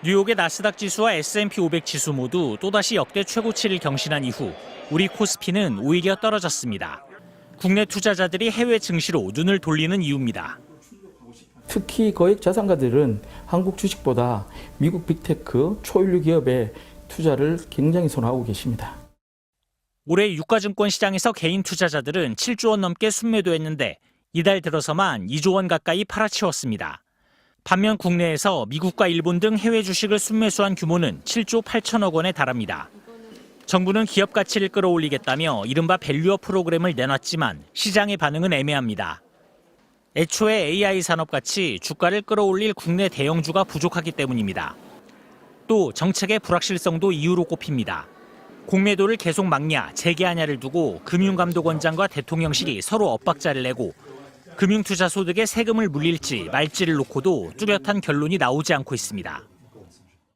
뉴욕의 나스닥 지수와 S&P 500 지수 모두 또다시 역대 최고치를 경신한 이후 우리 코스피는 오히려 떨어졌습니다. 국내 투자자들이 해외 증시로 눈을 돌리는 이유입니다. 특히 거액 자산가들은 한국 주식보다 미국 빅테크 초일류 기업에 투자를 굉장히 선호하고 계십니다. 올해 유가증권 시장에서 개인 투자자들은 7조 원 넘게 순매도했는데 이달 들어서만 2조 원 가까이 팔아치웠습니다. 반면 국내에서 미국과 일본 등 해외 주식을 순매수한 규모는 7조 8천억 원에 달합니다. 정부는 기업 가치를 끌어올리겠다며 이른바 밸류업 프로그램을 내놨지만 시장의 반응은 애매합니다. 애초에 AI 산업같이 주가를 끌어올릴 국내 대형주가 부족하기 때문입니다. 또 정책의 불확실성도 이유로 꼽힙니다. 공매도를 계속 막냐, 재개하냐를 두고 금융감독원장과 대통령실이 서로 엇박자를 내고 금융투자 소득에 세금을 물릴지 말지를 놓고도 뚜렷한 결론이 나오지 않고 있습니다.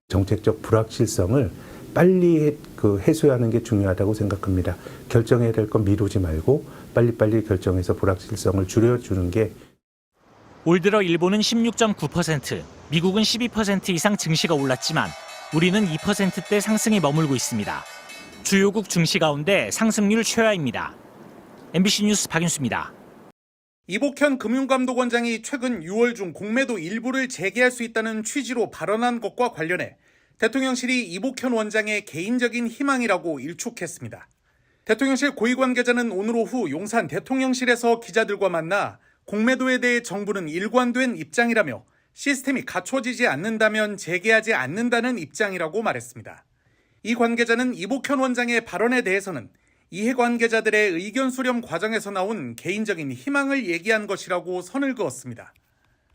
정책적 불확실성을 빨리 해소하는 게 중요하다고 생각합니다. 결정해야 될 건 미루지 말고 빨리빨리 결정해서 불확실성을 줄여주는 게. 올 들어 일본은 16.9%, 미국은 12% 이상 증시가 올랐지만 우리는 2%대 상승에 머물고 있습니다. 주요국 증시 가운데 상승률 최하입니다. MBC 뉴스 박윤수입니다. 이복현 금융감독원장이 최근 6월 중 공매도 일부를 재개할 수 있다는 취지로 발언한 것과 관련해 대통령실이 이복현 원장의 개인적인 희망이라고 일축했습니다. 대통령실 고위 관계자는 오늘 오후 용산 대통령실에서 기자들과 만나 공매도에 대해 정부는 일관된 입장이라며 시스템이 갖춰지지 않는다면 재개하지 않는다는 입장이라고 말했습니다. 이 관계자는 이복현 원장의 발언에 대해서는 이해관계자들의 의견 수렴 과정에서 나온 개인적인 희망을 얘기한 것이라고 선을 그었습니다.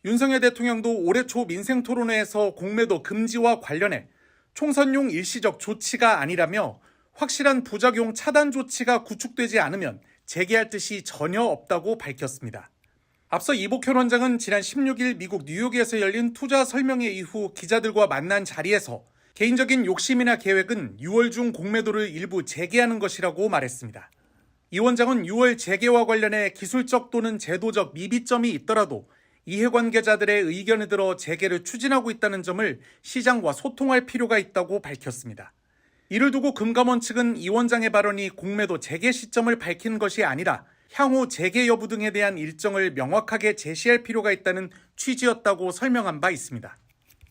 윤석열 대통령도 올해 초 민생토론회에서 공매도 금지와 관련해 총선용 일시적 조치가 아니라며 확실한 부작용 차단 조치가 구축되지 않으면 재개할 뜻이 전혀 없다고 밝혔습니다. 앞서 이복현 원장은 지난 16일 미국 뉴욕에서 열린 투자 설명회 이후 기자들과 만난 자리에서 개인적인 욕심이나 계획은 6월 중 공매도를 일부 재개하는 것이라고 말했습니다. 이 원장은 6월 재개와 관련해 기술적 또는 제도적 미비점이 있더라도 이해관계자들의 의견을 들어 재개를 추진하고 있다는 점을 시장과 소통할 필요가 있다고 밝혔습니다. 이를 두고 금감원 측은 이 원장의 발언이 공매도 재개 시점을 밝힌 것이 아니라 향후 재개 여부 등에 대한 일정을 명확하게 제시할 필요가 있다는 취지였다고 설명한 바 있습니다.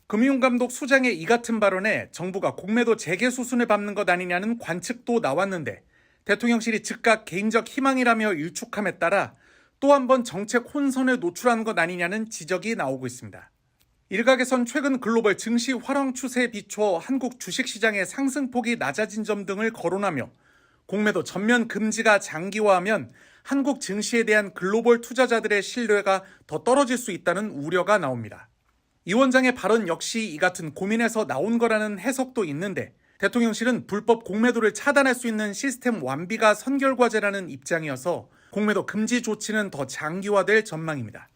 금융감독 수장의 이 같은 발언에 정부가 공매도 재개 수순을 밟는 것 아니냐는 관측도 나왔는데 대통령실이 즉각 개인적 희망이라며 일축함에 따라 또 한 번 정책 혼선에 노출한 것 아니냐는 지적이 나오고 있습니다. 일각에선 최근 글로벌 증시 활황 추세에 비춰 한국 주식시장의 상승폭이 낮아진 점 등을 거론하며 공매도 전면 금지가 장기화하면 한국 증시에 대한 글로벌 투자자들의 신뢰가 더 떨어질 수 있다는 우려가 나옵니다. 이 원장의 발언 역시 이 같은 고민에서 나온 거라는 해석도 있는데 대통령실은 불법 공매도를 차단할 수 있는 시스템 완비가 선결과제라는 입장이어서 공매도 금지 조치는 더 장기화될 전망입니다.